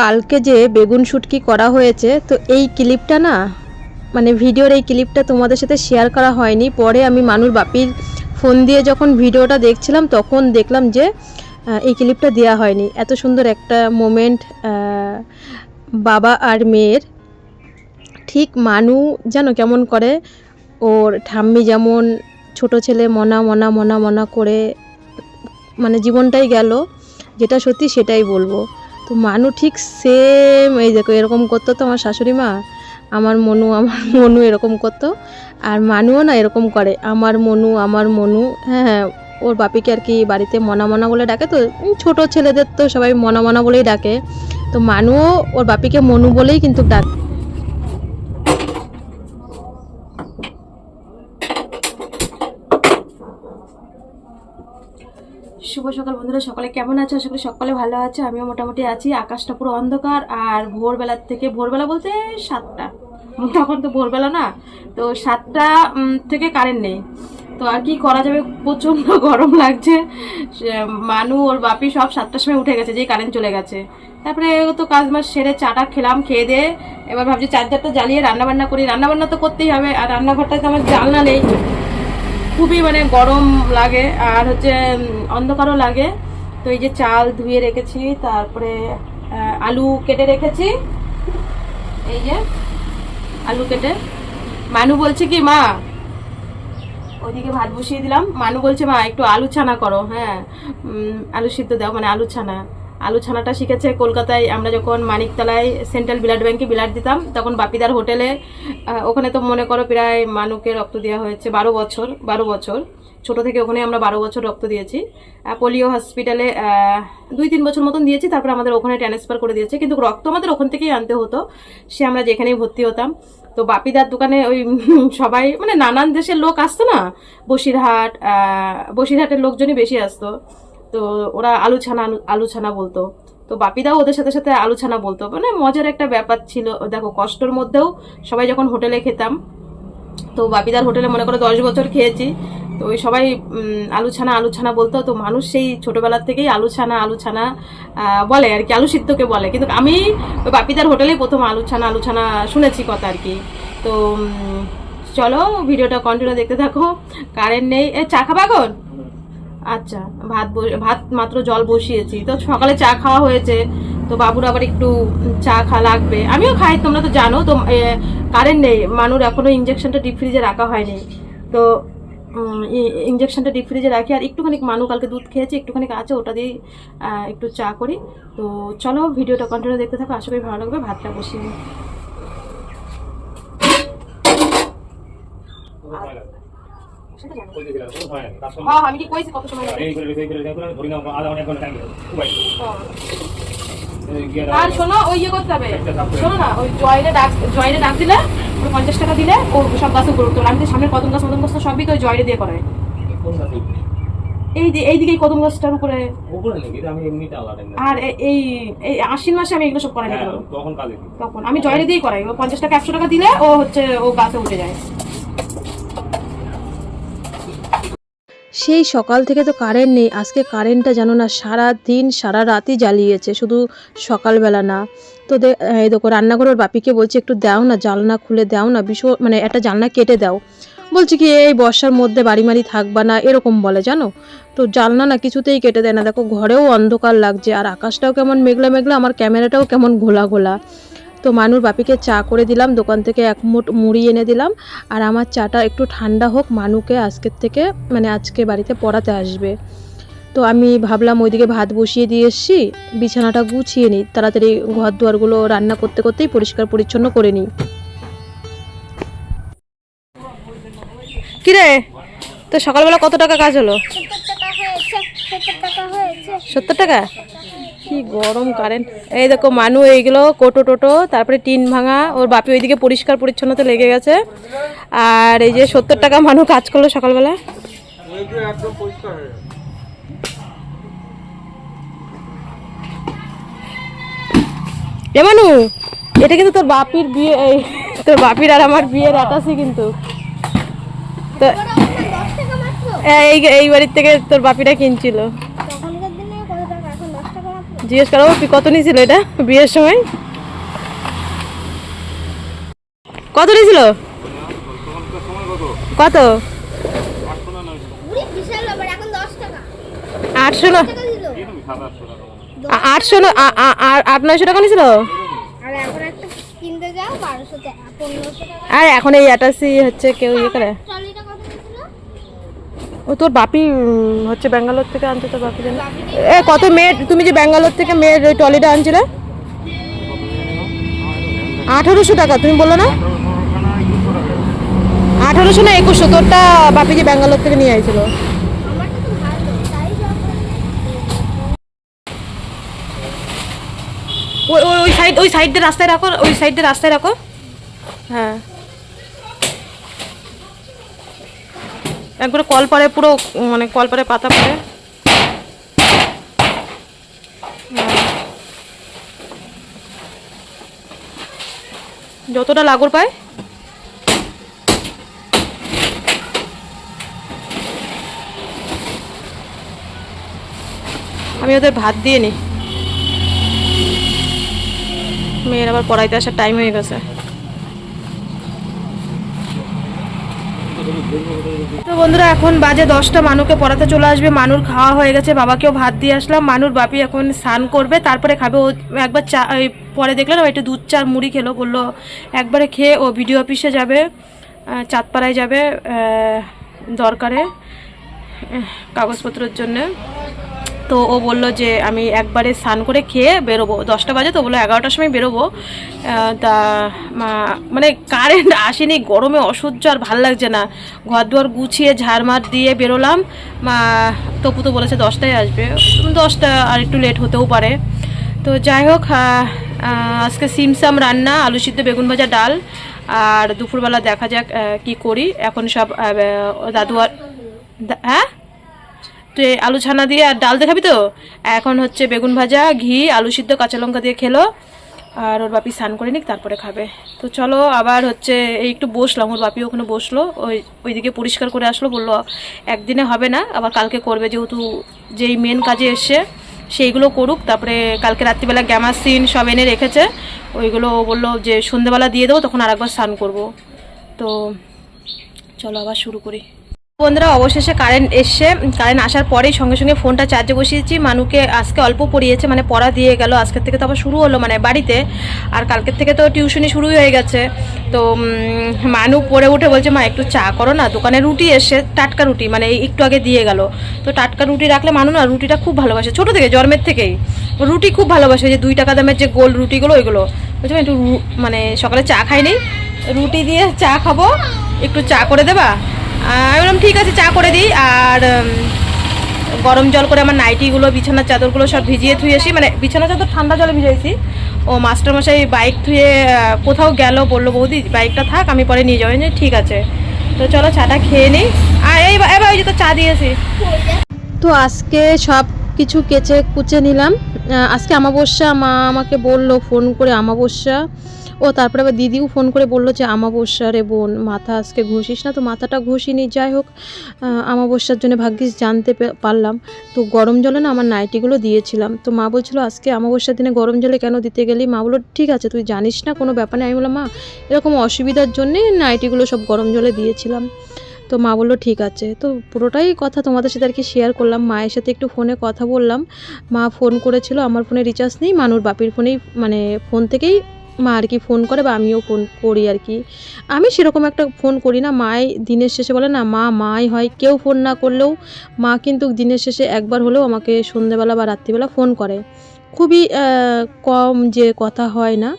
কালকে যে বেগুন শুটকি করা হয়েছে, তো এই ক্লিপটা না, মানে ভিডিওর এই ক্লিপটা তোমাদের সাথে শেয়ার করা হয়নি। পরে আমি মানুর বাপির ফোন দিয়ে যখন ভিডিওটা দেখছিলাম তখন দেখলাম যে এই ক্লিপটা দেওয়া হয়নি। এত সুন্দর একটা মোমেন্ট বাবা আর মেয়ের। ঠিক মানু যেন কেমন করে, ওর ঠাম্মি যেমন ছোট ছেলে মনা মনা মনা মনা করে মানে জীবনটাই গেল, যেটা সত্যি সেটাই বলবো। তো মানু ঠিক সেম এই দেখো এরকম করতো তো আমার শাশুড়ি মা, আমার মনু এরকম করতো। আর মানুও না এরকম করে, আমার মনু। হ্যাঁ হ্যাঁ, ওর বাপিকে আর কি বাড়িতে মনা মনা বলে ডাকে, তো ছোট ছেলেদের তো সবাই মনা মনা বলেই ডাকে। তো মানুও ওর বাপিকে মনু বলেই কিন্তু ডাকে। শুভ সকাল বন্ধুরা, সকালে কেমন আছে? আশা করি সকালে ভালো আছে, আমিও মোটামুটি আছি। আকাশটা পুরো অন্ধকার, আর ভোরবেলার থেকে, ভোরবেলা বলতে 7টা, তখন তো ভোরবেলা না, তো 7টা থেকে কারেন্ট নেই। তো আর কি করা যাবে, প্রচণ্ড গরম লাগছে। মানু ওর বাপি সব 7টার সময় উঠে গেছে, যেই কারেন্ট চলে গেছে। তারপরে তো কাজ মাস সেরে চাটা খেলাম, খেয়ে দিয়ে এবার ভাবছি চার্জারটা জ্বালিয়ে রান্নাবান্না করি। রান্নাবান্না তো করতেই হবে, আর রান্নাঘরটায় তো আমার জানলা নেই, খুবই মানে গরম লাগে, আর হচ্ছে অন্ধকারও লাগে। তো এই যে চাল ধুয়ে রেখেছি, তারপরে আলু কেটে রেখেছি, এই যে আলু কেটে। মানু বলছে কি মা, ওইদিকে ভাত বসিয়ে দিলাম, মানু বলছে মা একটু আলু ছানা করো। হ্যাঁ, আলু সিদ্ধ দাও, মানে আলু ছানা। আলু ছানাটা শিখেছে কলকাতায়। আমরা যখন মানিকতলায় সেন্ট্রাল ব্লাড ব্যাংকে ব্লাড দিতাম, তখন বাপিদার হোটেলে, ওখানে তো মনে করো প্রায় মানুকে রক্ত দেওয়া হয়েছে 12 বছর। ছোট থেকে ওখানে আমরা 12 বছর রক্ত দিয়েছি। পোলিও হসপিটালে 2-3 বছর মতন দিয়েছি, তারপরে আমাদের ওখানে ট্রান্সফার করে দিয়েছে, কিন্তু রক্ত আমাদের ওখান থেকেই আনতে হতো, সে আমরা যেখানেই ভর্তি হতাম। তো বাপিদার দোকানে ওই সবাই মানে নানান দেশের লোক আসতো না, বসিরহাটের লোকজনই বেশি আসতো। তো ওরা আলু ছানা বলতো, তো বাপিদাও ওদের সাথে সাথে আলু ছানা বলতো। মানে মজার একটা ব্যাপার ছিল। দেখো, কষ্টর মধ্যেও সবাই যখন হোটেলে খেতাম, তো বাপিদার হোটেলে মনে করো 10 বছর খেয়েছি, তো ওই সবাই আলু ছানা বলতো। তো মানুষ সেই ছোটবেলার থেকেই আলু ছানা বলে আর কি, আলু সিদ্ধকে বলে। কিন্তু আমি ওই বাপিদার হোটেলেই প্রথম আলু ছানা শুনেছি কথা আর কি। তো চলো ভিডিওটা কন্টিনিউ দেখতে থাকো। কারেন্ট নেই, চা খাবা এখন? আচ্ছা, ভাত মাত্র জল বসিয়েছি, তো সকালে চা খাওয়া হয়েছে, তো বাবুর আবার একটু চা খাওয়া লাগবে। আমিও খাই, তোমরা তো জানো। তো কারেন্ট নেই, মানুর এখনো ইঞ্জেকশনটা ডিপ ফ্রিজে রাখা হয়নি, তো ইঞ্জেকশনটা ডিপ ফ্রিজে রাখি। আর একটুখানি মানু কালকে দুধ খেয়েছি, একটুখানি আছে, ওটা দিয়ে একটু চা করি। তো চলো ভিডিওটা কন্টিনিউ দেখতে থাকো, আশা করি ভালো লাগবে। ভাতটা বসিয়ে নিই। আমি কি কইছি কত সময় লাগে? আর শোনো, ওই ইয়ে করতে হবে, শোনো না, ওই জয়েরে ডাক দিলে 50 টাকা দিলে ও সব গাছে গুরুত্ব। আমি তো সামনে কদম গাছ সবই তো ওই জয়েরে দিয়ে করায়। এইদিকে কদম গাছটার উপরে। আর এই আশ্বিন মাসে আমি এগুলো সব করাই নিতে পারবো, তখন আমি জয়েরে দিয়েই করাই। ও 50 টাকা 100 টাকা দিলে ও হচ্ছে ও গাছে উঠে যায়। সেই সকাল থেকে তো কারেন্ট নেই। আজকে কারেন্টটা জানো না, সারা দিন সারা রাতই জ্বালিয়েছে, শুধু সকালবেলা না। তো এই দেখো রান্নাঘরের বাপিকে বলছি একটু দাও না, জানলা খুলে দাও না, মানে একটা জানলা কেটে দাও। বলছি কি এই বর্ষার মধ্যে বাড়ি থাকবা না, এরকম বলে জানো। তো জানলা না কিছুতেই কেটে দেয় না। দেখো ঘরেও অন্ধকার লাগছে, আর আকাশটাও কেমন মেঘলা মেঘলা, আমার ক্যামেরাটাও কেমন ঘোলা ঘোলা। তো মানুর বাপিকে চা করে দিলাম, দোকান থেকে 1 মুঠ মুড়ি এনে দিলাম। আর আমার চাটা একটু ঠান্ডা হোক, মানুকে আজকের থেকে মানে আজকে বাড়িতে পড়াতে আসবে। তো আমি ভাবলাম ওইদিকে ভাত বসিয়ে দিয়ে এসছি, বিছানাটা গুছিয়ে নিই, তাড়াতাড়ি ঘর দুয়ারগুলো রান্না করতে করতেই পরিষ্কার পরিচ্ছন্ন করে নিই। কিরে, তো সকালবেলা কত টাকা কাজ হলো? 70 টাকা। কি গরম কারেন্ট। এই দেখো মানু এইগুলো টোটো, তারপরে টিন ভাঙা, ওর বাপি ওইদিকে পরিষ্কার পরিচ্ছন্নতা লেগে গেছে। আর এই যে 70 টাকা মানু কাজ করলো সকালবেলা। এ মানু, এটা কিন্তু তোর বাপির বিয়ে, তোর বাপির আর আমার বিয়ের আটাসি কিন্তু। তো এই বাড়ির থেকে তোর বাপিটা কিনছিল। জিজ্ঞেস করো কত নিয়েছিল এটা বিয়ের সময়, কত নিয়েছিল, কত 800 না 800 না 800-900 টাকা নিয়েছিল। আর এখন এই অ্যাটাচি হচ্ছে কেউ ইয়ে করে। ও তোর বাপি হচ্ছে ব্যাঙ্গালোর থেকে আনছে, তোর বাপি জানে এ কত মেয়ের, তুমি যে ব্যাঙ্গালোর থেকে মেয়ের ওই ট্রলিটা আনছিলে 1800 টাকা তুমি বললো না, 1800 না 2100, তোরটা বাপি যে ব্যাঙ্গালোর থেকে নিয়ে আইছিল। ওই সাইড দিয়ে রাস্তায় রাখো, ওই সাইড দিয়ে রাস্তায় রাখো। হ্যাঁ একবারে কল পরে পুরো, মানে কল পরে পাতা পরে। যতটা লাগর পায় আমি ওদের ভাত দিয়ে নিই, মেয়ের আবার পড়াইতে আসার টাইম হয়ে গেছে। তো বন্ধুরা এখন বাজে 10টা, মানুকে পড়াতে চলে আসবে, মানুর খাওয়া হয়ে গেছে, বাবাকেও ভাত দিয়ে আসলাম। মানুর বাপি এখন স্নান করবে তারপরে খাবে। ও একবার চা পরে দেখলেন ও একটু দুধ চার মুড়ি খেলো, বললো একবারে খেয়ে ও বিডিও অফিসে যাবে, চাঁদপাড়ায় যাবে দরকারে কাগজপত্রের জন্য। তো ও বললো যে আমি একবারে স্নান করে খেয়ে বেরোবো, 10টা বাজে তো বললো 11টার সময় বেরোবো। তা মানে কারেন্ট আসেনি, গরমে অসহ্য, আর ভাল লাগছে না। ঘর দুয়ার গুছিয়ে ঝাড়মার দিয়ে বেরোলাম। তপু তো বলেছে 10টায় আসবে, 10টা আর একটু লেট হতেও পারে। তো যাই হোক আজকে সিমসাম রান্না, আলু সিদ্ধ, বেগুন ভাজা, ডাল। আর দুপুরবেলা দেখা যাক কি করি। এখন সব দাদু আর হ্যাঁ তুই আলু ছানা দিয়ে আর ডাল দেখাবি তো। এখন হচ্ছে বেগুন ভাজা, ঘি, আলু সিদ্ধ, কাঁচা লঙ্কা দিয়ে খেলো। আর ওর বাপি স্নান করে নিক তারপরে খাবে। তো চলো আবার হচ্ছে এই একটু বসলাম, ওর বাপি ওখানে বসলো, ওইদিকে পরিষ্কার করে আসলো, বললো একদিনে হবে না, আবার কালকে করবে, যেহেতু যেই মেন কাজে এসছে সেইগুলো করুক। তারপরে কালকে রাত্রিবেলা গ্যামাসিন সব এনে রেখেছে, ওইগুলো বললো যে সন্ধ্যেবেলা দিয়ে দেবো, তখন আরেকবার স্নান করবো। তো চলো আবার শুরু করি। বন্ধুরা অবশেষে কারেন্ট এসছে, কারেন্ট আসার পরেই সঙ্গে সঙ্গে ফোনটা চার্জে বসিয়েছি। মানুকে আজকে অল্প পড়িয়েছে, মানে পড়া দিয়ে গেল, আজকের থেকে তো আবার শুরু হলো মানে বাড়িতে, আর কালকের থেকে তো টিউশনি শুরুই হয়ে গেছে। তো মানু পড়ে উঠে বলছে মা একটু চা করো না, দোকানে রুটি এসে টাটকা রুটি, মানে একটু আগে দিয়ে গেল। তো টাটকা রুটি রাখলে মানু না রুটিটা খুব ভালোবাসে, ছোটো থেকে জন্মের থেকেই রুটি খুব ভালোবাসে, যে 2 টাকা দামের যে গোল রুটিগুলো ওইগুলো বলছে একটু, মানে সকালে চা খাইনি, রুটি দিয়ে চা খাবো, একটু চা করে দেবা। আমি বললাম ঠিক আছে চা করে দিই। আর গরম জল করে আমার নাইটিগুলো, বিছানার চাদরগুলো সব ভিজিয়ে থুয়েছি, মানে বিছানার চাদর ঠান্ডা জলে ভিজাইছি। ও মাস্টারমশাই বাইক থুয়ে কোথাও গেল, বললো বৌদি বাইকটা থাক আমি পরে নিয়ে যাবো, ঠিক আছে। তো চলো চাটা খেয়ে নিই। আর এবার ওই যে তো চা দিয়েছি। তো আজকে সব কিছু কেচে কুচে নিলাম। আজকে অমাবস্যা, মা আমাকে বললো ফোন করে অমাবস্যা। ও তারপরে আবার দিদিও ফোন করে বললো যে অমাবস্যা রে বোন, মাথা আজকে ঘষিস না, তো মাথাটা ঘষিনি। যাই হোক অমাবস্যার জন্য ভাগ্যিস জানতে পারলাম। তো গরম জলে না আমার নাইটিগুলো দিয়েছিলাম। তো মা বলছিল আজকে অমাবস্যার দিনে গরম জলে কেন দিতে গেলি? মা বললো ঠিক আছে তুই জানিস না, কোনো ব্যাপার নেই। আমি বললাম মা এরকম অসুবিধার জন্যে নাইটিগুলো সব গরম জলে দিয়েছিলাম। তো মা বললো ঠিক আছে। তো পুরোটাই কথা তোমাদের সাথে আর কি শেয়ার করলাম। মায়ের সাথে একটু ফোনে কথা বললাম, মা ফোন করেছিল, আমার ফোনে রিচার্জ নেই, মানুর বাপির ফোনেই, মানে ফোন থেকেই মা আর কি ফোন করে, বা আমিও ফোন করি আর কি। আমি সেরকম একটা ফোন করি না, মাই দিনের শেষে বলে না মাই হয়, কেউ ফোন না করলেও মা কিন্তু দিনের শেষে একবার হলেও আমাকে সন্ধ্যেবেলা বা রাত্রিবেলা ফোন করে। খুবই কম যে কথা হয় না,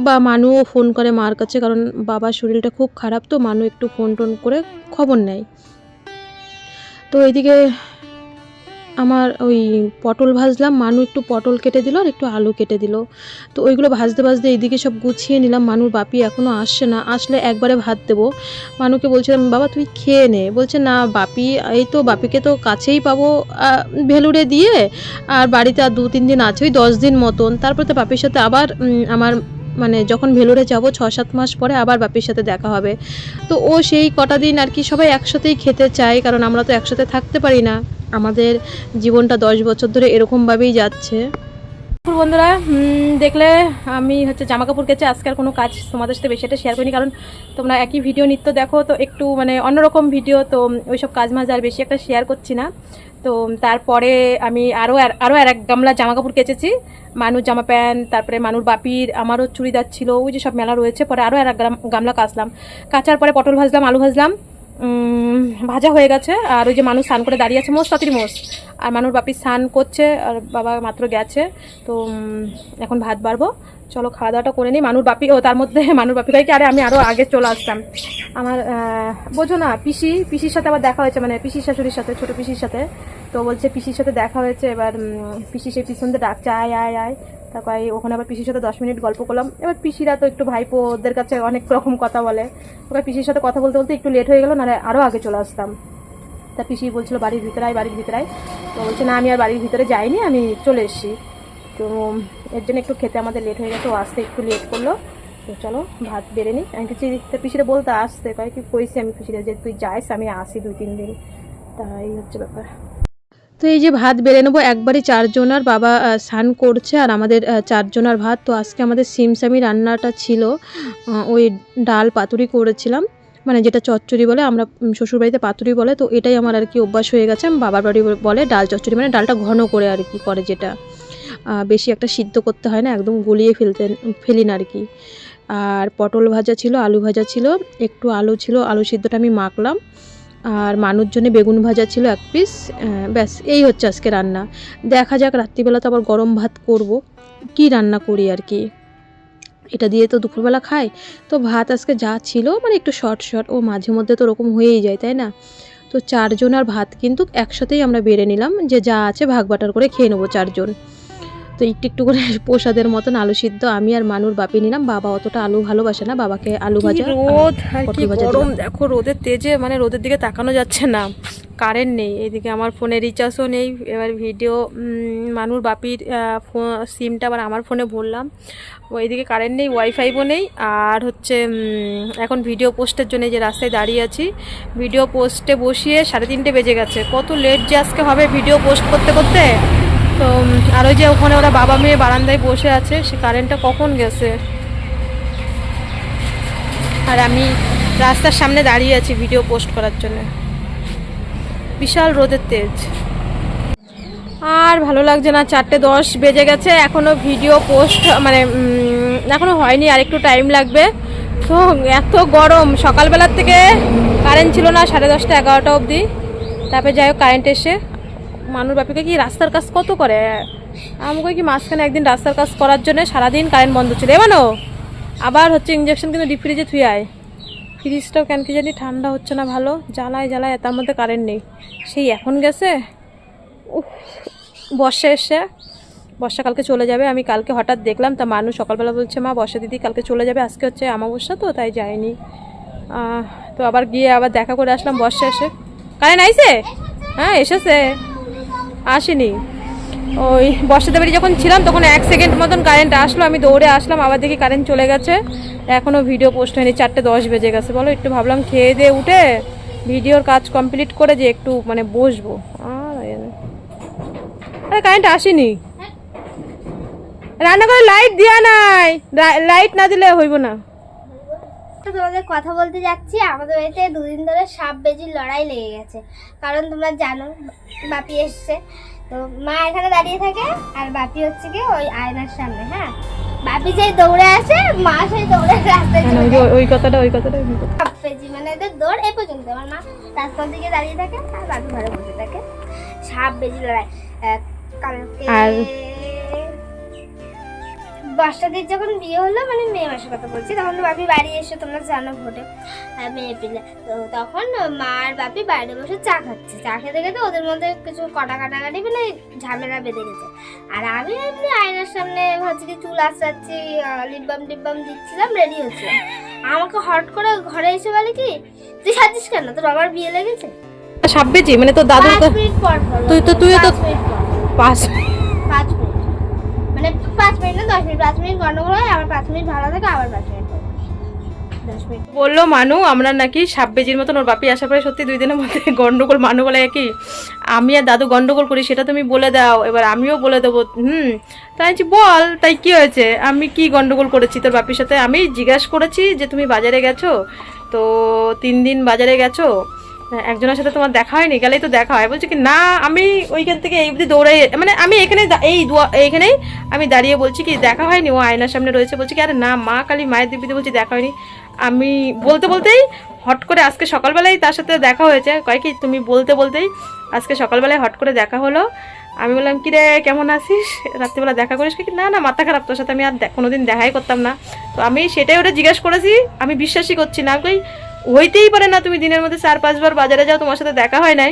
বা মানুও ফোন করে মার কাছে, কারণ বাবার শরীরটা খুব খারাপ, তো মানু একটু ফোন টোন করে খবর নেয়। তো এইদিকে আমার ওই পটল ভাজলাম, মানু একটু পটল কেটে দিল আর একটু আলু কেটে দিল। তো ওইগুলো ভাজতে ভাজতে এইদিকে সব গুছিয়ে নিলাম। মানুর বাপি এখনও আসছে না, আসলে একবারে ভাত দেবো। মানুকে বলছিলাম বাবা তুই খেয়ে নে, বলছে না বাপি, এই তো বাপিকে তো কাছেই পাবো ভেলুরে দিয়ে, আর বাড়িতে আর 2-3 দিন আছে, ওই 10 দিন মতন, তারপরে তো বাপির সাথে আবার আমার মানে যখন ভেলুরে যাব 6-7 মাস পরে আবার বাপির সাথে দেখা হবে। তো ও সেই কটা দিন আর কি সবাই একসাথেই খেতে চায়, কারণ আমরা তো একসাথে থাকতে পারি না, আমাদের জীবনটা 10 বছর ধরে এরকমভাবেই যাচ্ছে। বন্ধুরা দেখলে আমি হচ্ছে জামা কাপড় কেচে আজকাল কোনো কাজ তোমাদের সাথে বেশি একটা শেয়ার করিনি, কারণ তোমরা একই ভিডিও নিত্য দেখো, তো একটু মানে অন্যরকম ভিডিও, তো ওইসব কাজ মাঝে আর বেশি একটা শেয়ার করছি না। তো তারপরে আমি আরও আর এক গামলা জামা কাপড় কেচেছি, মানুষ জামা প্যান্ট, তারপরে মানুষ বাপির, আমারও চুড়িদার ছিল, ওই যে সব মেলা রয়েছে। পরে আরও আর এক গামলা কাচলাম, কাচার পরে পটল ভাজলাম, আলু ভাজলাম, ভাজা হয়ে গেছে। আর ওই যে মানুষ স্নান করে দাঁড়িয়ে আছে, মোষ তাড়াতাড়ি মোষ, আর মানুষ বাপি স্নান করছে, আর বাবা মাত্র গেছে। তো এখন ভাত বাড়বো, চলো খাওয়া দাওয়াটা করে নিই। মানুষ বাপি, ও তার মধ্যে মানুষ বাপি ভাই কি, আরে আমি আরও আগে চলে আসতাম। আমার বোঝো না, পিসির সাথে আবার দেখা হয়েছে, মানে পিসির শাশুড়ির সাথে, ছোটো পিসির সাথে। তো বলছে পিসির সাথে দেখা হয়েছে, এবার পিসি সেই পিছন দিয়ে ডাকছে আয় আয় আয়। তারপর ওখানে আবার পিসির সাথে 10 মিনিট গল্প করলাম। এবার পিসিরা তো একটু ভাইপো, ওদের কাছে অনেক রকম কথা বলে। ওবার পিসির সাথে কথা বলতে বলতে একটু লেট হয়ে গেল, নাহলে আরও আগে চলে আসতাম। তা পিসি বলছিল বাড়ির ভিতরে আয়। তো বলছে না, আমি আর বাড়ির ভিতরে যাইনি, আমি চলে এসেছি। তো এর জন্য একটু খেতে আমাদের লেট হয়ে গেছে, ও আসতে একটু লেট করলো। তো চলো ভাত বেড়ে নিই। আমি পিসিরে বলতে আসতে কয় কি কইছি আমি পিসিরে যে তুই যাইস, আমি আসি 2-3 দিন, তাই হচ্ছে ব্যাপার। তো এই যে ভাত বেড়ে নেবো একবারই, 4 জনার, বাবা স্নান করছে আর আমাদের 4 জনার ভাত। তো আজকে আমাদের সিমসামি রান্নাটা ছিল, ওই ডাল পাতুরি করেছিলাম, মানে যেটা চচ্চড়ি বলে, আমরা শ্বশুরবাড়িতে পাতুরি বলে। তো এটাই আমার আর কি অভ্যাস হয়ে গেছে, বাবার বাড়ি বলে ডাল চচ্চড়ি, মানে ডালটা ঘন করে আর কি করে, যেটা বেশি একটা সিদ্ধ করতে হয় না, একদম গলিয়ে ফেলি না আর কি। আর পটল ভাজা ছিল, আলু ভাজা ছিল, একটু আলু ছিল, আলু সিদ্ধটা আমি মাখলাম। আর মানুষ জন্য বেগুন ভাজা ছিল 1 পিস, ব্যাস এই হচ্ছে আজকে রান্না। দেখা যাক রাত্রিবেলা তো আবার গরম ভাত করব, কি রান্না করি আর কি, এটা দিয়ে তো দুপুরবেলা খাই। তো ভাত আজকে যা ছিল মানে একটু শর্ট ও মাঝে মধ্যে তো ওরকম হয়েই যায়, তাই না? তো 4 জনার ভাত কিন্তু একসাথেই আমরা বেড়ে নিলাম, যে যা আছে ভাগ বাটার করে খেয়ে নেবো 4 জন। তো একটু করে প্রসাদের মতন আলু সিদ্ধ আমি আর মানুর বাপি নিলাম। বাবা অতটা আলু ভালোবাসে না, বাবাকে আলু ভাজা, রোদ আর কি গরম দেখো, রোদের তেজে মানে রোদের দিকে তাকানো যাচ্ছে না, কারেন্ট নেই, এইদিকে আমার ফোনে রিচার্জও নেই। এবার ভিডিও মানুর বাপির সিমটা আবার আমার ফোনে ভরলাম, ওইদিকে কারেন্ট নেই, ওয়াইফাইও নেই। আর হচ্ছে এখন ভিডিও পোস্টের জন্য যে রাস্তায় দাঁড়িয়ে আছি, ভিডিও পোস্টে বসিয়ে 3:30 বেজে গেছে, কত লেট যে আজকে হবে ভিডিও পোস্ট করতে করতে। তো আর ওই যে ওখানে ওরা বাবা মেয়ে বারান্দায় বসে আছে, সে কারেন্টটা কখন গেছে, আর আমি রাস্তার সামনে দাঁড়িয়ে আছি ভিডিও পোস্ট করার জন্য, বিশাল রোদের তেজ। আর ভালো লাগছে না, 4:10 বেজে গেছে, এখনও ভিডিও পোস্ট মানে এখনও হয়নি, আর একটু টাইম লাগবে। তো এত গরম, সকালবেলার থেকে কারেন্ট ছিল না 10:30 11টা অবধি, তারপরে যাই হোক কারেন্ট এসে। মানুষ বাপিকে কি রাস্তার কাজ কত করে, আমাকে কি মাঝখানে একদিন রাস্তার কাজ করার জন্য সারাদিন কারেন্ট বন্ধ ছিল। এমানো আবার হচ্ছে ইঞ্জেকশন কিন্তু ডিপ ফ্রিজে থুই আয়, ফ্রিজটাও কেন কি জানি ঠান্ডা হচ্ছে না ভালো, জ্বালায় তার মধ্যে কারেন্ট নেই, সেই এখন গেছে। বর্ষা এসে, বর্ষাকালকে চলে যাবে। আমি কালকে হঠাৎ দেখলাম, তা মানুষ সকালবেলা বলছে মা বর্ষা দিদি কালকে চলে যাবে, আজকে হচ্ছে অমাবস্যা তো তাই যায়নি। তো আবার গিয়ে আবার দেখা করে আসলাম বর্ষা এসে। কারেন্ট আইছে? হ্যাঁ এসেছে, আসেনি। ওই বর্ষাতে বাড়ি যখন ছিলাম তখন 1 সেকেন্ড মতন কারেন্ট আসলো, আমি দৌড়ে আসলাম, আবার দেখি কারেন্ট চলে গেছে, এখনও ভিডিও পোস্ট হয়নি, 4:10 বেজে গেছে। বলো একটু ভাবলাম খেয়ে দিয়ে উঠে ভিডিওর কাজ কমপ্লিট করে যে একটু মানে বসবো, আরে কারেন্ট আসেনি, রান্না করে লাইট দেওয়া নাই, লাইট না দিলে হইব না। তোমাদের কথা বলতে যাচ্ছি, আমাদের বাড়িতে 2 দিন ধরে সাপ বেজির লড়াই লেগে গেছে, কারণ তোমরা জানো বাপি এসছে, তো মা এখানে দাঁড়িয়ে থাকে আর বাপি হচ্ছে কি ওই আয়নার সামনে। হ্যাঁ, বাপি যেই দৌড়ে আসে, মা সেই দৌড়ে রাস্তায় চলে যায়। ওই কথাটা সাপ বেজি মানে এদের দৌড় এই পর্যন্ত, আমার মা রাস্তার দিকে দাঁড়িয়ে থাকে আর বাপি ঘরে বসে থাকে। সাপ বেজি লড়াই কালকে বর্ষাদের যখন বিয়ে হলো, মানে মে মাসের কথা বলছি, তখন তো বাপি বাড়ি এসে, তোমরা জানো ভোটে মে এপ্রিলে, তো তখন মা আর বাপি বাইরে বসে চা খাচ্ছে, চা খেতে খেতে ওদের মধ্যে কিছু কাটাকাটি মানে ঝামেলা বেঁধে গেছে। আর আমি এমনি আয়নার সামনে ভাবছি কি চুল আঁচড়াচ্ছি, লিপবাম দিচ্ছিলাম, রেডি হচ্ছিলাম, আমাকে হট করে ঘরে এসে বলে কি তুই সাজিস কেন, তোর বাবার বিয়ে লেগেছে। সাপ বেজি মানে তো দাদুর, 5 মিনিট পর তুইও তো 5 মিনিট মানে 5 মিনিট না 10 মিনিট, 5 মিনিট গন্ডগোল হয়, আবার 5 মিনিট ভালো থাকে, আবার 5 মিনিট 10 মিনিট। বললো মানু আমরা নাকি 26 মতন, ওর বাপি আসার পরে সত্যি 2 দিনের মধ্যে গন্ডগোল। মানু বলে কি আমি আর দাদু গন্ডগোল করি সেটা তুমি বলে দাও, এবার আমিও বলে দেবো। তাই বল তাই কি হয়েছে, আমি কি গন্ডগোল করেছি তোর বাপির সাথে? আমি জিজ্ঞাসা করেছি যে তুমি বাজারে গেছো তো 3 দিন বাজারে গেছো, একজনের সাথে তোমার দেখা হয়নি? গেলেই তো দেখা হয়। বলছে কি না আমি ওইখান থেকে এই অবধি দৌড়াই, মানে আমি এখানে এইখানেই আমি দাঁড়িয়ে বলছি কি দেখা হয়নি, ও আয়নার সামনে রয়েছে। বলছি কি আরে না মা কালী মায়ের দিব্যিতে বলছি দেখা হয়নি। আমি বলতে বলতেই হট করে আজকে সকালবেলায় তার সাথে দেখা হয়েছে। কয় কি তুমি বলতে বলতেই আজকে সকালবেলায় হট করে দেখা হলো। আমি বললাম কি রে কেমন আছিস, রাত্রিবেলা দেখা করিস কি? না না মাথা খারাপ, তোর সাথে আমি আর কোনোদিন দেখাই করতাম না। তো আমি সেটাই ওটা জিজ্ঞাসা করেছি, আমি বিশ্বাসই করছি না। কই হইতেই পারে না, তুমি দিনের মধ্যে 4-5 বার বাজারে যাও, তোমার সাথে দেখা হয় নাই।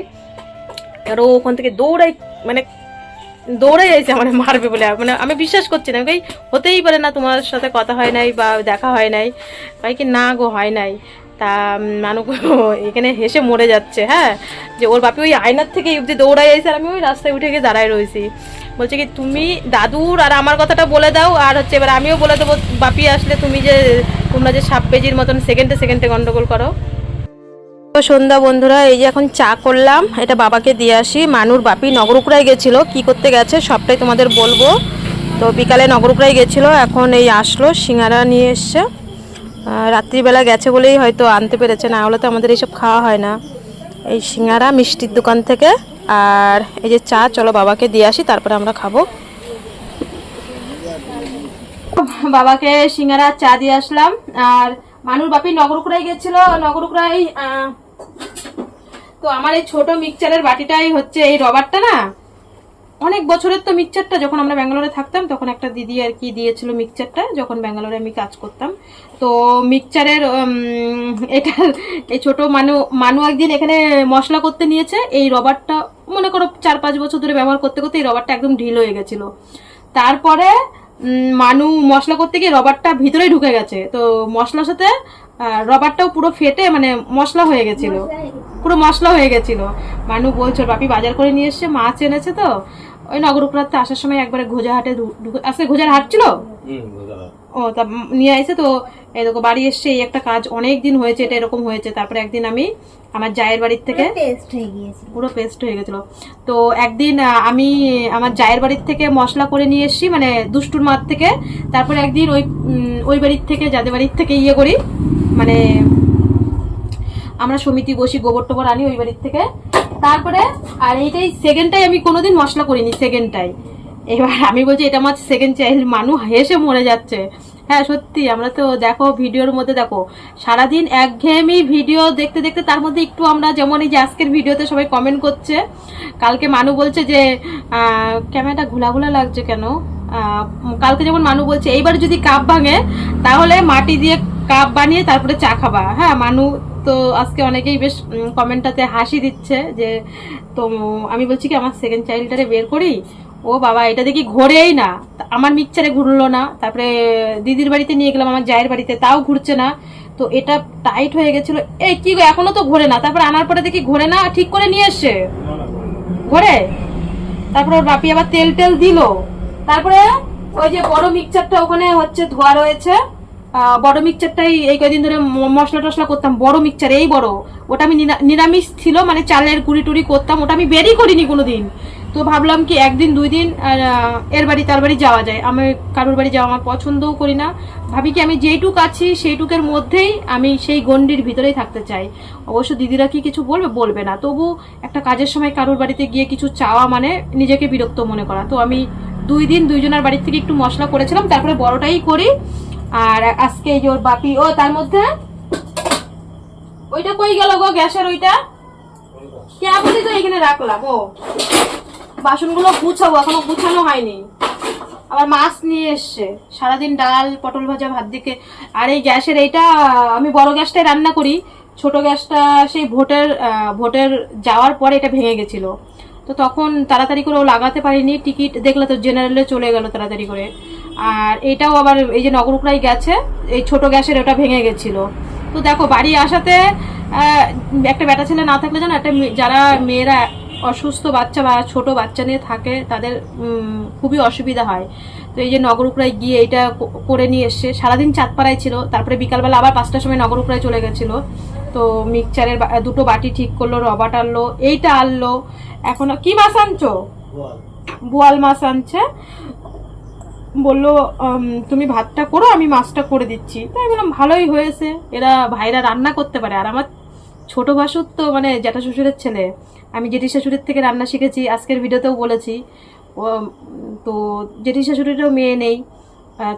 আর ও ওখান থেকে দৌড়াই যাইছে মানে মারবে বলে, মানে আমি বিশ্বাস করছি না। কই হতেই পারে না, তোমার সাথে কথা হয় নাই বা দেখা হয় নাই। কই কি না গো হয় নাই। তা মানুষ এখানে হেসে মরে যাচ্ছে, হ্যাঁ, যে ওর বাপি ওই আয়নার থেকে অব্দি দৌড়াই যাইছে আর আমি ওই রাস্তায় উঠে গিয়ে দাঁড়ায় রয়েছি। বলছে কি তুমি দাদুর আর আমার কথাটা বলে দাও, আর হচ্ছে এবার আমিও বলে দেবো বাপি আসলে তোমরা যে 26 মতন সেকেন্ডে গন্ডগোল করো। তো সন্ধ্যা বন্ধুরা, এই যে এখন চা করলাম, এটা বাবাকে দিয়ে আসি। মানুর বাপি নগরুকড়ায় গেছিলো, কি করতে গেছে সবটাই তোমাদের বলবো। তো বিকালে নগরুকড়ায় গেছিলো, এখন এই আসলো সিঙ্গারা নিয়ে এসছে। রাত্রিবেলা গেছে বলেই হয়তো আনতে পেরেছে, না হলে তো আমাদের এইসব খাওয়া হয় না। এই সিঙ্গারা মিষ্টির দোকান থেকে, আর এই যে চা, চলো বাবাকে দিয়ে আসি তারপরে আমরা খাবো। বাবাকে সিঙ্গারা চা দিয়ে আসলাম। আর মানুর বাপি নগরুকড়ায় গেছিল, নগরুকড়ায় তো আমার এই ছোট মিক্সচারের বাটিটাই হচ্ছে এই রবারটা না, অনেক বছরের তো মিক্সচারটা, যখন আমরা ব্যাঙ্গালোরে থাকতাম তখন একটা দিদি আর কি দিয়েছিল মিক্সচারটা, যখন ব্যাঙ্গালোরে আমি কাজ করতাম। তো মিক্সচারের এটা এই ছোট মানু একদিন এখানে মশলা করতে নিয়েছে, এই রবারটা মনে করো 4-5 বছর ধরে ব্যবহার করতে করতে এই রবারটা একদম ঢিল হয়ে গেছিল। তারপরে মানু মশলা করতে গিয়ে রবারটা ভিতরেই ঢুকে গেছে, তো মশলার সাথে রবারটাও পুরো ফেটে মানে মশলা হয়ে গেছিল, পুরো মশলা হয়ে গেছিল। মানু বলছে বাপি বাজার করে নিয়ে এসছে, মাছ এনেছে, তো ওই নগরুকড়াতে আসার সময় একবারে ঘোজাহাটে আজকে ঘোজার হাট ছিল, ও তা নিয়ে আসে। তো এই দেখো বাড়ি এসছে, এই একটা কাজ অনেক দিন হয়েছে, এটা এরকম হয়েছে। তারপরে একদিন আমি আমার জায়ের বাড়ির থেকে পুরো পেস্ট হয়ে গেছিল। তো একদিন আমি আমার জায়ের বাড়ির থেকে মশলা করে নিয়ে এসছি, মানে দুষ্টুর মাঠ থেকে। তারপরে একদিন ওই বাড়ির থেকে, যাদের বাড়ির থেকে ইয়ে করি, মানে আমরা সমিতি বসি, গোবর টোবর আনি ওই বাড়ির থেকে। তারপরে আর এইটাই সেকেন্ডটাই, আমি কোনোদিন মশলা করিনি, সেকেন্ডটাই। এবার আমি বলছি এটা আমার সেকেন্ড চাইল্ড, মানুষ হেসে মরে যাচ্ছে। হ্যাঁ সত্যি, আমরা তো দেখো ভিডিওর মধ্যে দেখো সারাদিন একঘেয়েমি ভিডিও দেখতে দেখতে, তার মধ্যে একটু আমরা যেমন এই যে আজকের ভিডিওতে সবাই কমেন্ট করছে, কালকে মানু বলছে যে ক্যামেরাটা ঘোলা লাগছে কেন, কালকে যেমন মানু বলছে এইবার যদি কাপ ভাঙে তাহলে মাটি দিয়ে কাপ বানিয়ে তারপরে চা খাবা। হ্যাঁ মানু তো আজকে অনেকেই বেশ কমেন্টটাতে হাসি দিচ্ছে যে, তো আমি বলছি কি আমার সেকেন্ড চাইল্ডটারে বের করি, ও বাবা এটা দেখি ঘোরেই না, আমার মিক্সচারে ঘুরলো না। তারপরে দিদির বাড়িতে নিয়ে গেলাম আমার জায়ের বাড়িতে, তাও ঘুরছে না। তো এটা টাইট হয়ে গেছিল, এই কি গো এখনো তো ঘোরে না। তারপরে আনার পরে দেখি ঘোরে না, ঠিক করে নিয়ে এসছে ঘোরে। তারপরে ওর বাপি আবার তেল দিল। তারপরে ওই যে বড় মিক্সচারটা ওখানে হচ্ছে ধোয়া রয়েছে, বড় মিক্সচারটাই এই কয়দিন ধরে মশলা টসলা করতাম, বড় মিক্সচার এই বড়, ওটা আমি নিরামিষ ছিল, মানে চালের গুঁড়ি টুড়ি করতাম, ওটা আমি বেরই করিনি কোনোদিন। তো ভাবলাম কি একদিন 2 দিন এর বাড়ি তার বাড়ি যাওয়া যায়, আমি কারোর বাড়ি যাওয়া আমার পছন্দও করি না। ভাবি কি আমি যেইটুক আছি সেইটুকের মধ্যেই আমি সেই গণ্ডির ভিতরেই থাকতে চাই। অবশ্য দিদিরা কি কিছু বলবে না, তবু একটা কাজের সময় কারোর বাড়িতে গিয়ে কিছু চাওয়া মানে নিজেকে বিরক্ত মনে করা। তো আমি 2 দিন 2 জনের বাড়ির থেকে একটু মশলা করেছিলাম, তারপরে বড়টাই করি। আর আজকে এই যে ওর বাপি, ও তার মধ্যে ওইটা কই গেল গো, গ্যাসের ওইটা কে বলি তো এখানে রাখলাম। ও বাসনগুলো গুছাবো, এখনো গুছানো হয়নি। আবার মাছ নিয়ে এসছে, সারাদিন ডাল পটল ভাজা ভাত দিকে। আর এই গ্যাসের এইটা আমি বড় গ্যাসটাই রান্না করি, ছোট গ্যাসটা সেই ভোটের যাওয়ার পরে এটা ভেঙে গেছিল। তো তখন তাড়াতাড়ি করে ও লাগাতে পারিনি, টিকিট দেখলে তো জেনারেলে চলে গেল তাড়াতাড়ি করে। আর এটাও আবার এই যে নগরুকড়ায় গেছে, এই ছোট গ্যাসের ওটা ভেঙে গেছিল। তো দেখো বাড়ি আসাতে একটা বেটা ছেলে না থাকলে জানো, একটা যারা মেয়েরা অসুস্থ বাচ্চা বা ছোট বাচ্চা নিয়ে থাকে তাদের খুবই অসুবিধা হয়। তো এই যে নগরুপড়ায় গিয়ে এটা করে নিয়ে এসছে, সারাদিন চাঁদপাড়ায় ছিল, তারপরে বিকালবেলা আবার 5টার সময় নগরুপড়ায় চলে গেছিল। তো মিক্সচারের দুটো বাটি ঠিক করলো, রবাট আনলো, এইটা আনলো। এখন কি মাছ আনছো? বোয়াল মাছ আনছে। বললো তুমি ভাতটা করো, আমি মাছটা করে দিচ্ছি। তো আমি বললাম ভালোই হয়েছে, এরা ভাইরা রান্না করতে পারে। আর আমার ছোট ভাসুর তো মানে জ্যাঠা শ্বশুরের ছেলে, আমি জেঠি শাশুড়ির থেকে রান্না শিখেছি, আজকের ভিডিওতেও বলেছি। তো জেঠি শাশুড়িরও মেয়ে নেই,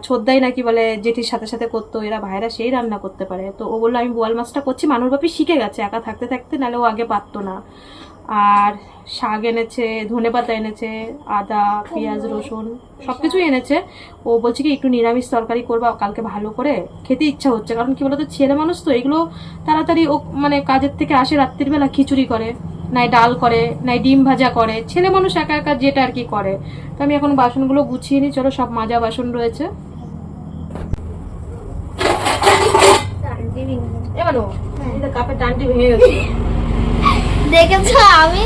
ছোদ্দাই নাকি বলে জেঠির সাথে সাথে করতো, এরা ভাইরা সেই রান্না করতে পারে। তো ও বললো আমি বোয়াল মাছটা করছি, মানুর বাপি শিখে গেছে একা থাকতে থাকতে, নাহলে ও আগে পারতো না। আর শাক এনেছে, ধনেপাতা এনেছে, আদা পেঁয়াজ রসুন সব কিছুই এনেছে। ও বলছে কি একটু নিরামিষ তরকারি করবা কালকে, ভালো করে খেতে ইচ্ছা হচ্ছে। কারণ কি বলতো, ছেলে মানুষ তো এগুলো তাড়াতাড়ি ও মানে কাজের থেকে আসে রাত্রির বেলা খিচুড়ি করে, নাই ডাল করে, নাই ডিম ভাজা করে, ছেলে মানুষ একা একা যেটা আর কি করে। তো আমি এখন বাসনগুলো গুছিয়ে নিই, চলো সব মাজা বাসন রয়েছে। কাপের ডান্ডি ভেঙে গেছে দেখেছো, আমি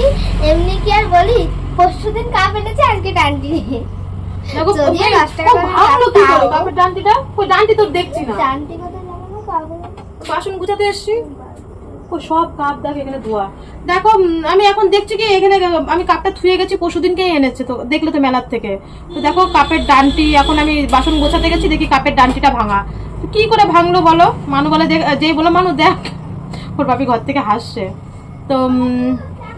এমনি কি আর বলি, পরশুদিন কাপ এনেছে, আজকে ডান্ডি নেই। যদিও 10 টাকা করে কাপের ডান্ডিটা, ওই ডান্ডি তো দেখছি না। ডান্ডি কোথায় লাগানো, কাপে বাসন গুছাতে এসছি, ও সব কাপ দেখো এখানে ধোয়া। দেখো আমি এখন দেখছি কি এখানে আমি কাপটা ধুয়ে গেছি, পরশুদিনকেই এনেছে, তো দেখলে তো মেলার থেকে। তো দেখো কাপের ডান্ডি, এখন আমি বাসন গোছাতে গেছি, দেখি কাপের ডান্ডিটা ভাঙা। তো কি করে ভাঙলো বলো? মানু বলে, যেই বলো মানু দেখ, ওর বাপি ঘর থেকে হাসছে। তো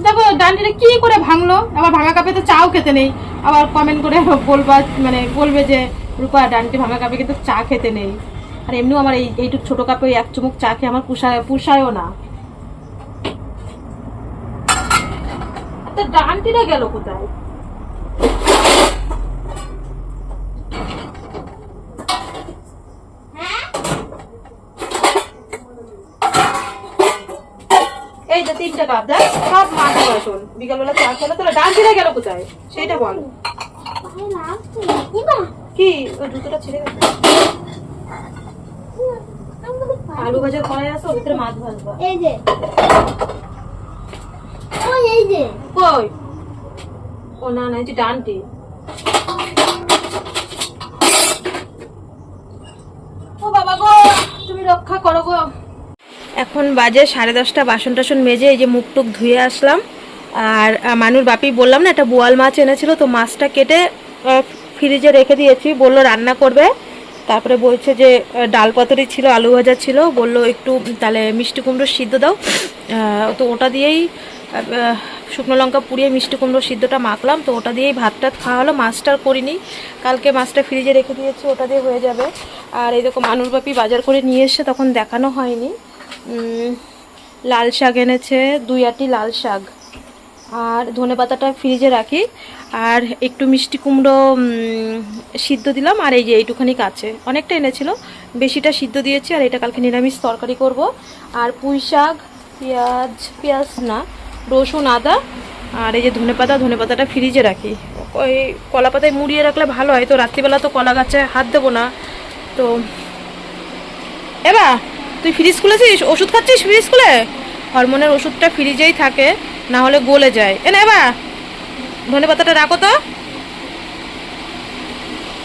দেখো ডান্ডিটা কি করে ভাঙলো। আবার ভাঙা কাপে তো চাও খেতে নেই, আবার কমেন্ট করে বলবা, মানে বলবে যে রূপা ডান্ডি ভাঙা কাপে কিন্তু চা খেতে নেই। আর এমনিও আমার এইটুক ছোট কাপে ওই 1 চুমুক চা খেয়ে আমার পুষায়ও না। ডান্ডিটা গেল কোথায়? এই যে 3টা কাপ দেখ, সব মাছ বাসন, বিকালবেলা চা খেলো। তাহলে ডান্ডিটা গেল কোথায় সেইটা বল। কি ওই জুতোটা ছিঁড়ে গেছে? আলু ভাজার কড়াই আছে, ওর ভিতরে মাছ ভাজবা। এই যে এই যে কই? ও না না, এই যে ডান্ডি। ও বাবা গো, তুমি রক্ষা করো গো। এখন বাজে 10:30, বাসন টাসন মেজে এই যে মুখ টুক ধুয়ে আসলাম। আর মানুর বাপি বললাম না একটা বোয়াল মাছ এনেছিল, তো মাছটা কেটে ফ্রিজে রেখে দিয়েছি, বললো রান্না করবে। তারপরে বলছে যে ডাল পাতুরি ছিল, আলু ভাজা ছিল, বললো একটু তাহলে মিষ্টি কুমড়ো সিদ্ধ দাও। তো ওটা দিয়েই শুকনো লঙ্কা পুড়িয়ে মিষ্টি কুমড়ো সিদ্ধটা মাখলাম, তো ওটা দিয়েই ভাতটা খাওয়া হলো। মাছটা করিনি, কালকে মাছটা ফ্রিজে রেখে দিয়েছি, ওটা দিয়ে হয়ে যাবে। আর এই দেখো মানুর বাপি বাজার করে নিয়ে এসে তখন দেখানো হয়নি, লাল শাক এনেছে, 2 আঁটি লাল শাক, আর ধনেপাতাটা ফ্রিজে রাখি, আর একটু মিষ্টি কুমড়ো সিদ্ধ দিলাম। আর এই যে এইটুখানি কাছে অনেকটা এনেছিল, বেশিটা সিদ্ধ দিয়েছি। আর এটা কালকে নিরামিষ তরকারি করব। আর পুঁই শাক, পেঁয়াজ না, রসুন, আদা, আর এই যে ধনেপাতাটা ফ্রিজে রাখি। ওই কলা পাতায় মুড়িয়ে রাখলে ভালো হয়, তো রাত্রিবেলা তো কলা গাছে হাত দেবো না। তো এবার তুই ফ্রিজ খুলেছিস, ওষুধ খাচ্ছিস ফ্রিজ খুলে? হরমোনের ওষুধটা ফ্রিজেই থাকে, না হলে গলে যায়। এ না এবার ধনেপাতাটা রাখো তো।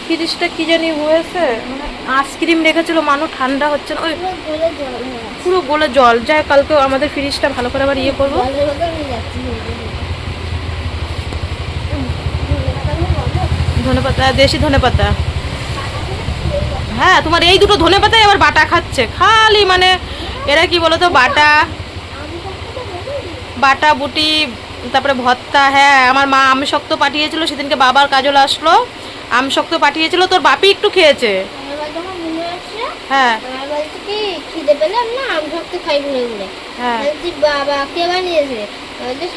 ফ্রিজটা কি জানি হয়েছে, মানে আইসক্রিম রেখেছিল মানু, ঠান্ডা হচ্ছে না, ওই পুরো গলে জল যায়। কালকে আমাদের ফ্রিজটা ভালো করে আবার ইয়ে করবো। ধনেপাতা, দেশি ধনেপাতা। হ্যাঁ তোমার এই দুটো ধনেপাতাই আবার বাটা খাচ্ছে খালি, মানে এরা কি বলতো, বাটা বুটি, তারপরে ভর্তা। হ্যাঁ আমার মা আম শক্ত পাঠিয়েছিল সেদিনকে, বাবার কাজল আসলো, আম শক্ত পাঠিয়েছিল, তোর বাপি একটু খেয়েছে। হ্যাঁ খিদে পেলাম না, আম শক্ত খাই ঘুরে ঘুরে। বাবা কে বানিয়েছে?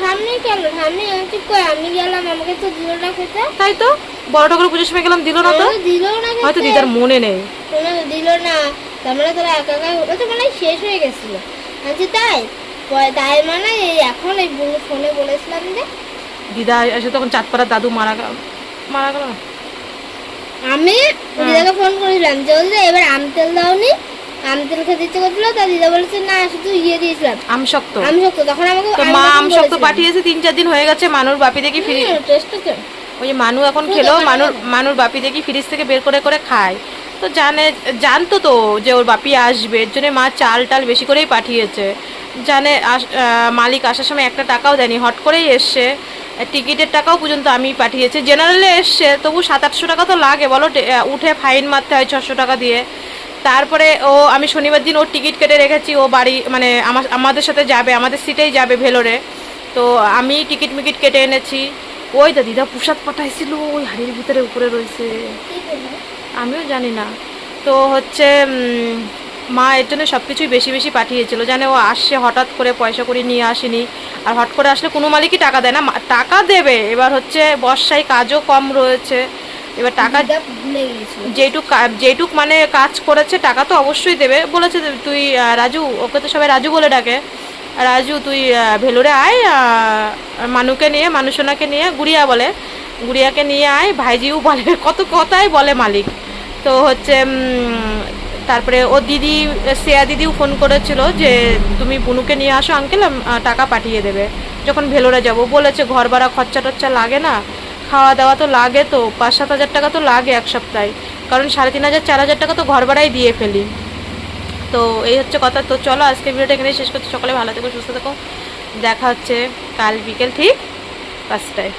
সামনে কেন, সামনে আমি গেলাম, আমাকে তো দিল না খেতে। তাই তো বড় ঠাকুর পুজোর সময় গেলাম, দিল না তো, দিল না, হয়তো দিদার মনে নেই, দিল না। তার মানে তোরা একা একা, ওটা তো মানে শেষ হয়ে গেছিল। আচ্ছা তাই মানে এখন এই ফোনে বলেছিলাম যে দিদা এসে তখন চাঁদপাড়ার দাদু মারা গেল। আমি দিদাকে ফোন করেছিলাম যে এবার আম তেল দাওনি, আম তেল খেতে ইচ্ছে করছিল, তা দিদা বলেছে না শুধু ইয়ে দিয়েছিলাম আমশক্ত। আমশক্ত। তখন আমাকে তো মা আমশক্ত পাঠিয়েছে 3-4 দিন হয়ে গেছে। মানুর বাপি দেখি টেস্ট হচ্ছে। ওই যে মানু এখন খেলো, মানুর বাপি দেখি ফ্রিজ থেকে বের করে করে খায়। তো জানতো তো যে ওর বাপি আসবে, এর জন্য মা চাল টাল বেশি করেই পাঠিয়েছে। মালিক আসার সময় একটা টাকাও দেয়নি, হট করেই এসছে। টিকিটের টাকাও পর্যন্ত আমি পাঠিয়েছি। জেনারেলে এসছে, তবু 700-800 টাকা তো লাগে বলো, উঠে ফাইন মারতে হয় 600 টাকা দিয়ে। তারপরে আমি শনিবার দিন ওর টিকিট কেটে রেখেছি, ও বাড়ি মানে আমাদের সাথে যাবে, আমাদের সিটেই যাবে ভেলোরে। তো আমি টিকিট মিকিট কেটে এনেছি। ওই দা দিদা প্রসাদ পাঠাইছিল, ওই হাড়ির ভিতরে উপরে রয়েছে, আমিও জানি না। তো হচ্ছে মা এর জন্য সব কিছুই বেশি বেশি পাঠিয়েছিল, জানে ও আসছে হঠাৎ করে, পয়সা করে নিয়ে আসেনি। আর হট করে আসলে কোনো মালিকই টাকা দেয় না, টাকা দেবে। এবার হচ্ছে বর্ষায় কাজও কম রয়েছে, এবার টাকা যেটুক মানে কাজ করেছে টাকা তো অবশ্যই দেবে। বলেছে তুই রাজু, ওকে তো সবাই রাজু বলে ডাকে, রাজু তুই ভেলোরে আয়, মানুকে নিয়ে, মানুষোনাকে নিয়ে, গুড়িয়াকে নিয়ে আয়, ভাইজিও বলে, কত কথাই বলে মালিক। তো হচ্ছে তারপরে ও দিদি, শ্রেয়া দিদিও ফোন করেছিল যে তুমি বুনুকে নিয়ে আসো আঙ্কেল, টাকা পাঠিয়ে দেবে যখন ভেলোরে যাব। বলেছে ঘর ভাড়া খরচা টরচা লাগে না, খাওয়া দাওয়া তো লাগে, তো 5-7 হাজার টাকা তো লাগে এক সপ্তাহে, কারণ 3,500-4,000 টাকা তো ঘর ভাড়াই দিয়ে ফেলি। তো এই হচ্ছে কথা। তো চলো আজকে ভিডিওটা এখানে শেষ করছি। সকালে ভালো থেকো, সুস্থ থেকো, দেখা হচ্ছে কাল বিকেল ঠিক 5টায়।